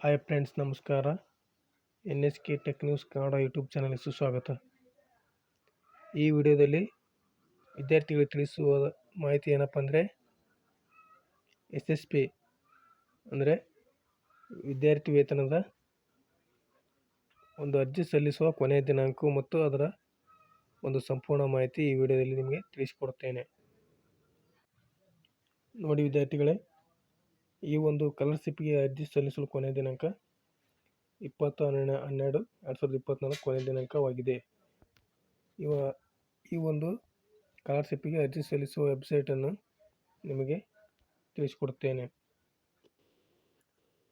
Hi friends, ನಮಸ್ಕಾರ. NSK tech news Kannada YouTube ಚಾನಲ್ಗೆ ಸುಸ್ವಾಗತ. ಈ ವಿಡಿಯೋದಲ್ಲಿ ವಿದ್ಯಾರ್ಥಿಗಳಿಗೆ ತಿಳಿಸುವ ಮಾಹಿತಿ ಏನಪ್ಪ ಅಂದರೆ SSP ಅಂದರೆ ವಿದ್ಯಾರ್ಥಿ ವೇತನದ ಒಂದು ಅರ್ಜಿ ಸಲ್ಲಿಸುವ ಕೊನೆಯ ದಿನಾಂಕ ಮತ್ತು ಅದರ ಒಂದು ಸಂಪೂರ್ಣ ಮಾಹಿತಿ ಈ ವಿಡಿಯೋದಲ್ಲಿ ನಿಮಗೆ ತಿಳಿಸಿಕೊಡುತ್ತೇನೆ. ನೋಡಿ ವಿದ್ಯಾರ್ಥಿಗಳೇ, ಈ ಒಂದು ಸ್ಕಾಲರ್ಶಿಪ್ಗೆ ಅರ್ಜಿ ಸಲ್ಲಿಸಲು ಕೊನೆಯ ದಿನಾಂಕ 20/12/2024 ಕೊನೆಯ ದಿನಾಂಕವಾಗಿದೆ. ಈ ಒಂದು ಸ್ಕಾಲರ್ಶಿಪ್ಗೆ ಅರ್ಜಿ ಸಲ್ಲಿಸುವ ವೆಬ್ಸೈಟನ್ನು ನಿಮಗೆ ತಿಳಿಸಿಕೊಡುತ್ತೇನೆ.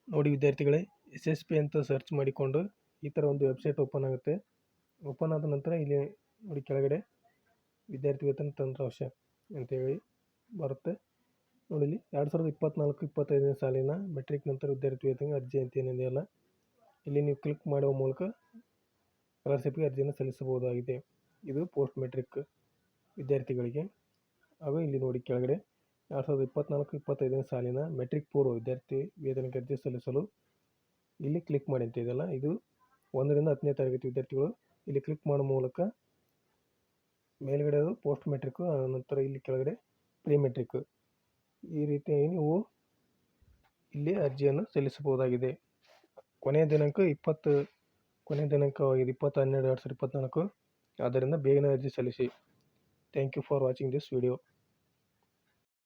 ನೋಡಿ ವಿದ್ಯಾರ್ಥಿಗಳೇ, SSP ಅಂತ ಸರ್ಚ್ ಮಾಡಿಕೊಂಡು ಈ ಥರ ಒಂದು ವೆಬ್ಸೈಟ್ ಓಪನ್ ಆಗುತ್ತೆ. ಓಪನ್ ಆದ ನಂತರ ಇಲ್ಲಿ ನೋಡಿ ಕೆಳಗಡೆ ವಿದ್ಯಾರ್ಥಿ ವೇತನ ತಂತ್ರಾಂಶ ಅಂತೇಳಿ ಬರುತ್ತೆ. ನೋಡಿ ಇಲ್ಲಿ 2024-25ನೇ ಸಾಲಿನ ಮೆಟ್ರಿಕ್ ನಂತರ ವಿದ್ಯಾರ್ಥಿ ವೇತನ ಅರ್ಜಿ ಅಂತ ಏನಿದೆಯಲ್ಲ, ಇಲ್ಲಿ ನೀವು ಕ್ಲಿಕ್ ಮಾಡುವ ಮೂಲಕ ಸ್ಕಾಲರ್ಶಿಪ್ಗೆ ಅರ್ಜಿಯನ್ನು ಸಲ್ಲಿಸಬಹುದಾಗಿದೆ. ಇದು ಪೋಸ್ಟ್ ಮೆಟ್ರಿಕ್ ವಿದ್ಯಾರ್ಥಿಗಳಿಗೆ. ಹಾಗೂ ಇಲ್ಲಿ ನೋಡಿ ಕೆಳಗಡೆ 2024-25ನೇ ಸಾಲಿನ ಮೆಟ್ರಿಕ್ ಪೂರ್ವ ವಿದ್ಯಾರ್ಥಿ ವೇತನಕ್ಕೆ ಅರ್ಜಿ ಸಲ್ಲಿಸಲು ಇಲ್ಲಿ ಕ್ಲಿಕ್ ಮಾಡಿ ಅಂತ ಇದೆಯಲ್ಲ, ಇದು 1ರಿಂದ 10ನೇ ತರಗತಿ ವಿದ್ಯಾರ್ಥಿಗಳು ಇಲ್ಲಿ ಕ್ಲಿಕ್ ಮಾಡುವ ಮೂಲಕ ಮೇಲ್ಗಡೆ ಅದು ಪೋಸ್ಟ್ ಮೆಟ್ರಿಕ್, ನಂತರ ಇಲ್ಲಿ ಕೆಳಗಡೆ ಪ್ರೀ ಮೆಟ್ರಿಕ್, ಈ ರೀತಿಯಾಗಿ ನೀವು ಇಲ್ಲಿ ಅರ್ಜಿಯನ್ನು ಸಲ್ಲಿಸಬಹುದಾಗಿದೆ. ಕೊನೆಯ ದಿನಾಂಕವಾಗಿದೆ 20/12/2024. ಆದ್ದರಿಂದ ಬೇಗನೆ ಅರ್ಜಿ ಸಲ್ಲಿಸಿ. Thank you for watching this video.